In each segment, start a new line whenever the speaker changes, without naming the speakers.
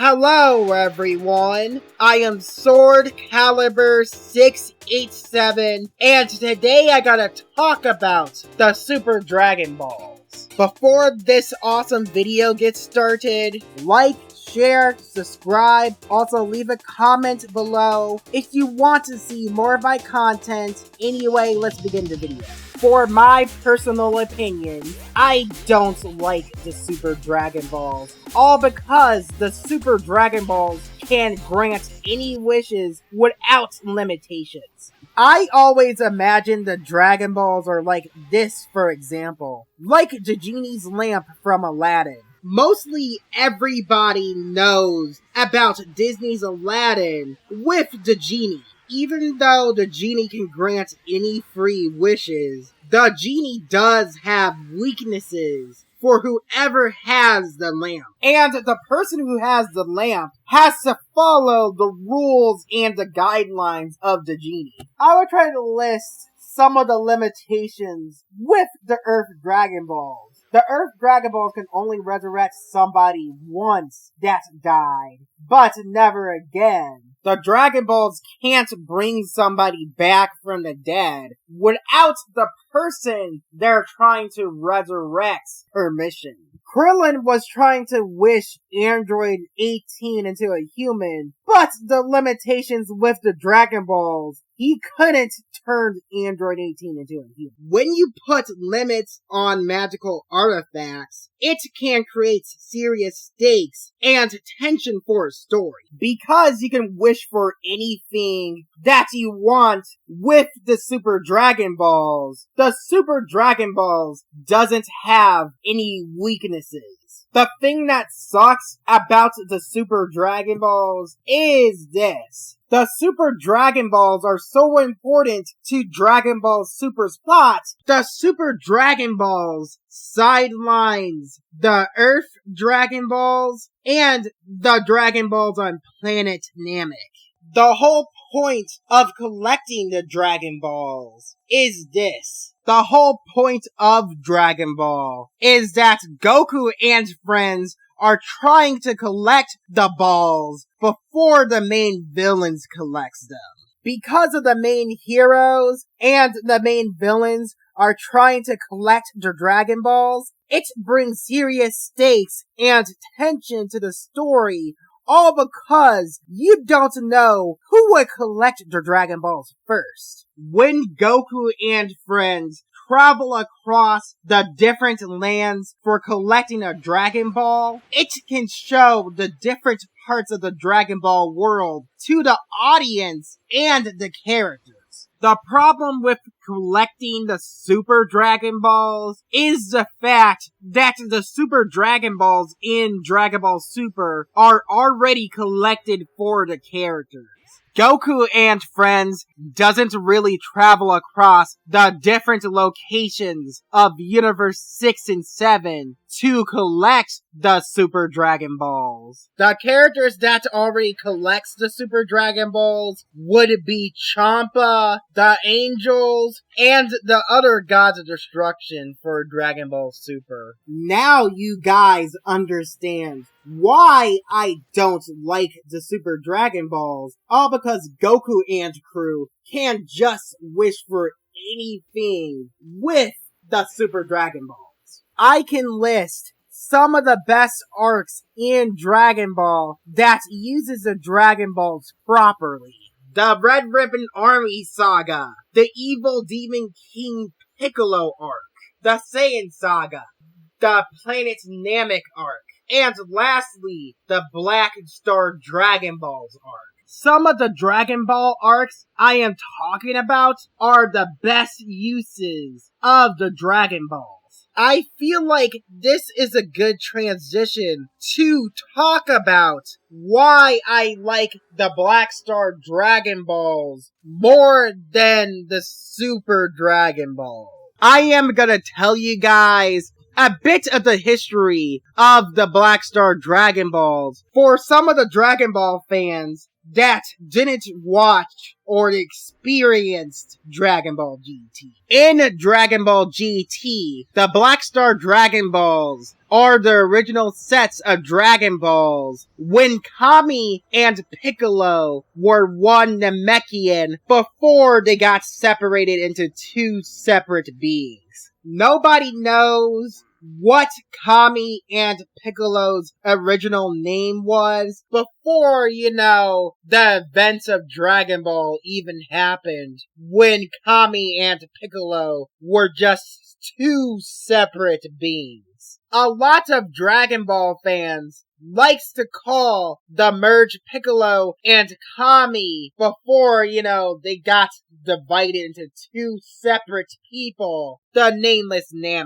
Hello everyone, I am Sword Calibur 687, and today I gotta talk about the Super Dragon Balls. Before this awesome video gets started, like, share, subscribe, also leave a comment below if you want to see more of my content. Anyway, let's begin the video. For my personal opinion, I don't like the Super Dragon Balls, all because the Super Dragon Balls can grant any wishes without limitations. I always imagine the Dragon Balls are like this, for example, like the genie's lamp from Aladdin. Mostly everybody knows about Disney's Aladdin with the genie. Even though the genie can grant any free wishes, the genie does have weaknesses for whoever has the lamp. And the person who has the lamp has to follow the rules and the guidelines of the genie. I would try to list some of the limitations with the Earth Dragon Balls. The Earth Dragon Balls can only resurrect somebody once that died, but never again. The Dragon Balls can't bring somebody back from the dead without the person they're trying to resurrect's permission. Krillin was trying to wish Android 18 into a human, but the limitations with the Dragon Balls, he couldn't turn Android 18 into a human. When you put limits on magical artifacts, it can create serious stakes and tension for a story. Because you can wish for anything that you want with the Super Dragon Balls, the Super Dragon Balls doesn't have any weaknesses. The thing that sucks about the Super Dragon Balls is this. The Super Dragon Balls are so important to Dragon Ball Super's plot, the Super Dragon Balls sidelines the Earth Dragon Balls and the Dragon Balls on planet Namek. The whole point of collecting the Dragon Balls is this. The whole point of Dragon Ball is that Goku and friends are trying to collect the balls before the main villains collects them. Because of the main heroes and the main villains are trying to collect the Dragon Balls, it brings serious stakes and tension to the story, all because you don't know who would collect the Dragon Balls first. When Goku and friends travel across the different lands for collecting a Dragon Ball, it can show the different parts of the Dragon Ball world to the audience and the characters. The problem with collecting the Super Dragon Balls is the fact that the Super Dragon Balls in Dragon Ball Super are already collected for the characters. Goku and friends doesn't really travel across the different locations of Universe 6 and 7 to collect the Super Dragon Balls. The characters that already collects the Super Dragon Balls would be Champa, the Angels, and the other gods of destruction for Dragon Ball Super. Now you guys understand why I don't like the Super Dragon Balls, all because Goku and crew can just wish for anything with the Super Dragon Balls. I can list some of the best arcs in Dragon Ball that uses the Dragon Balls properly. The Red Ribbon Army Saga, the Evil Demon King Piccolo arc, the Saiyan Saga, the Planet Namek arc, and lastly, the Black Star Dragon Balls arc. Some of the Dragon Ball arcs I am talking about are the best uses of the Dragon Balls. I feel like this is a good transition to talk about why I like the Black Star Dragon Balls more than the Super Dragon Balls. I am gonna tell you guys a bit of the history of the Black Star Dragon Balls for some of the Dragon Ball fans that didn't watch or experienced Dragon Ball GT. In Dragon Ball GT, the Black Star Dragon Balls are the original sets of Dragon Balls when Kami and Piccolo were one Namekian before they got separated into two separate beings. Nobody knows what Kami and Piccolo's original name was before, the events of Dragon Ball even happened, when Kami and Piccolo were just two separate beings. A lot of Dragon Ball fans likes to call the merge Piccolo and Kami before, they got divided into two separate people, the Nameless Namek.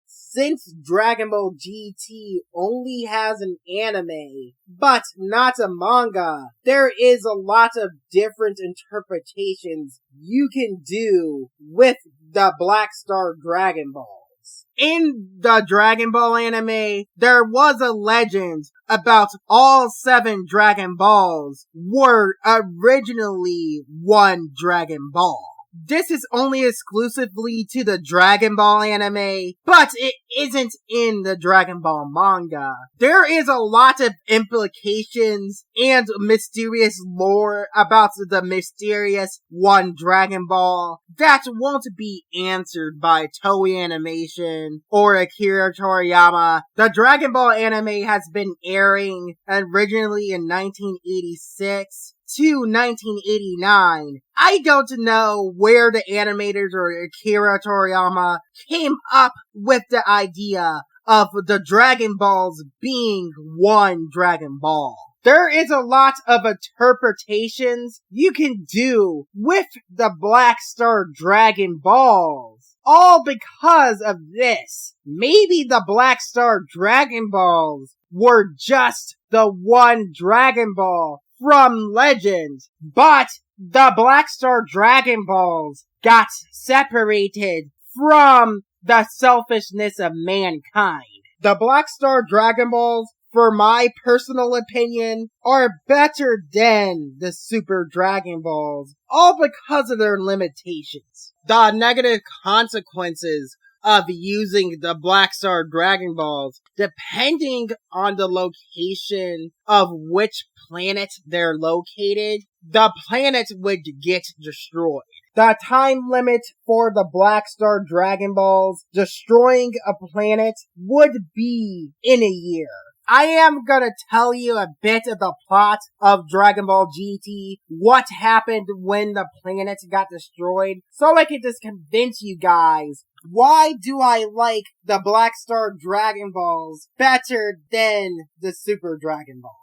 Since Dragon Ball GT only has an anime, but not a manga, there is a lot of different interpretations you can do with the Black Star Dragon Balls. In the Dragon Ball anime, there was a legend about all 7 Dragon Balls were originally one Dragon Ball. This is only exclusively to the Dragon Ball anime, but it isn't in the Dragon Ball manga. There is a lot of implications and mysterious lore about the mysterious one Dragon Ball that won't be answered by Toei Animation or Akira Toriyama. The Dragon Ball anime has been airing originally in 1986 to 1989. I don't know where the animators or Akira Toriyama came up with the idea of the Dragon Balls being one Dragon Ball. There is a lot of interpretations you can do with the Black Star Dragon Balls. All because of this. Maybe the Black Star Dragon Balls were just the one Dragon Ball from Legend, but the Black Star Dragon Balls got separated from the selfishness of mankind. The Black Star Dragon Balls, for my personal opinion, are better than the Super Dragon Balls, all because of their limitations. The negative consequences of using the Black Star Dragon Balls, depending on the location of which planet they're located, the planet would get destroyed. The time limit for the Black Star Dragon Balls destroying a planet would be in a year. I am gonna tell you a bit of the plot of Dragon Ball GT, what happened when the planet got destroyed, so I can just convince you guys why do I like the Black Star Dragon Balls better than the Super Dragon Balls.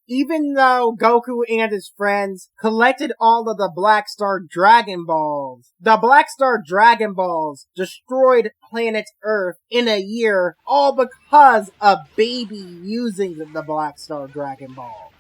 Even though Goku and his friends collected all of the Black Star Dragon Balls, the Black Star Dragon Balls destroyed planet Earth in a year, all because of Baby using the Black Star Dragon Balls.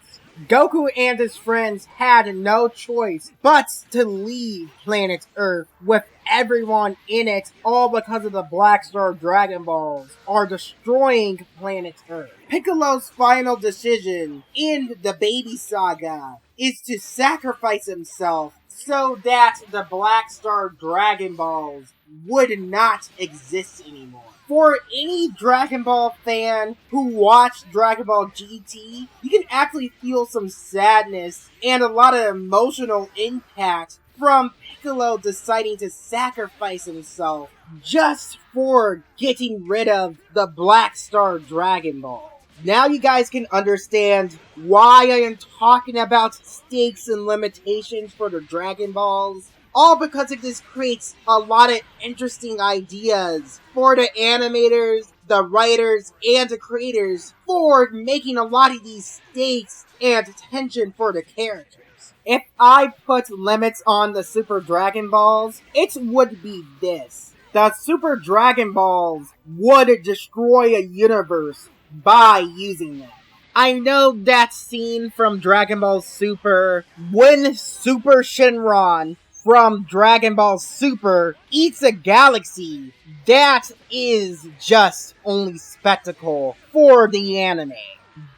Goku and his friends had no choice but to leave planet Earth with everyone in it, all because of the Black Star Dragon Balls are destroying planet Earth. Piccolo's final decision in the Baby Saga is to sacrifice himself so that the Black Star Dragon Balls would not exist anymore. For any Dragon Ball fan who watched Dragon Ball GT, you can actually feel some sadness and a lot of emotional impact from Piccolo deciding to sacrifice himself just for getting rid of the Black Star Dragon Ball. Now you guys can understand why I am talking about stakes and limitations for the Dragon Balls. All because it just creates a lot of interesting ideas for the animators, the writers, and the creators for making a lot of these stakes and tension for the characters. If I put limits on the Super Dragon Balls, it would be this. The Super Dragon Balls would destroy a universe by using them. I know that scene from Dragon Ball Super when Super Shenron from Dragon Ball Super eats a galaxy. That is just only spectacle for the anime.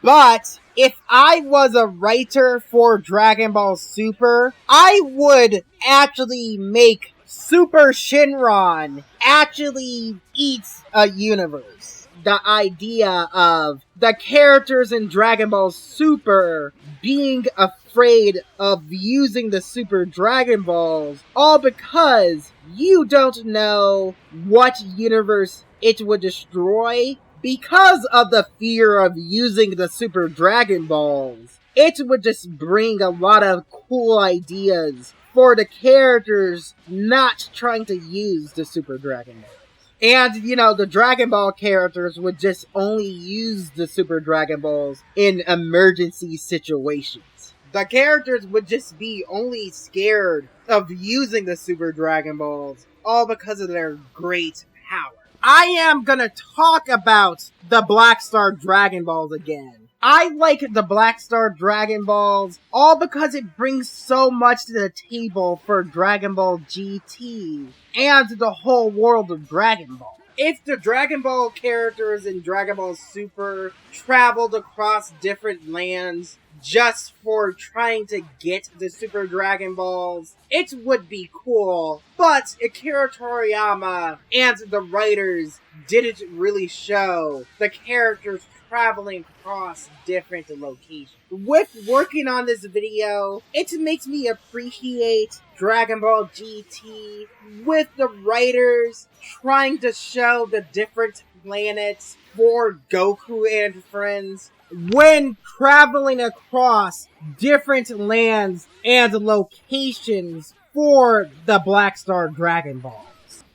But if I was a writer for Dragon Ball Super, I would actually make Super Shenron actually eats a universe. The idea of the characters in Dragon Ball Super being afraid of using the Super Dragon Balls, all because you don't know what universe it would destroy. Because of the fear of using the Super Dragon Balls, it would just bring a lot of cool ideas for the characters not trying to use the Super Dragon Balls. And, the Dragon Ball characters would just only use the Super Dragon Balls in emergency situations. The characters would just be only scared of using the Super Dragon Balls, all because of their great power. I am gonna talk about the Black Star Dragon Balls again. I like the Black Star Dragon Balls all because it brings so much to the table for Dragon Ball GT and the whole world of Dragon Ball. If the Dragon Ball characters in Dragon Ball Super traveled across different lands just for trying to get the Super Dragon Balls, it would be cool, but Akira Toriyama and the writers didn't really show the characters traveling across different locations. With working on this video, it makes me appreciate Dragon Ball GT with the writers trying to show the different planets for Goku and friends when traveling across different lands and locations for the Black Star Dragon Balls.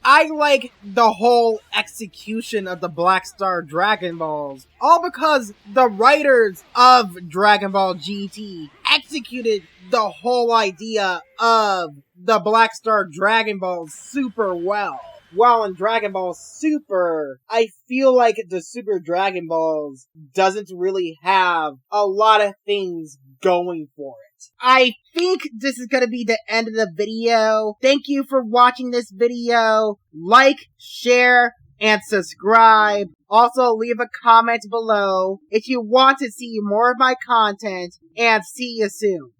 I like the whole execution of the Black Star Dragon Balls, all because the writers of Dragon Ball GT executed the whole idea of the Black Star Dragon Balls super well. While in Dragon Ball Super, I feel like the Super Dragon Balls doesn't really have a lot of things going for it. I think this is gonna be the end of the video. Thank you for watching this video. Like, share, and subscribe. Also, leave a comment below if you want to see more of my content, and see you soon.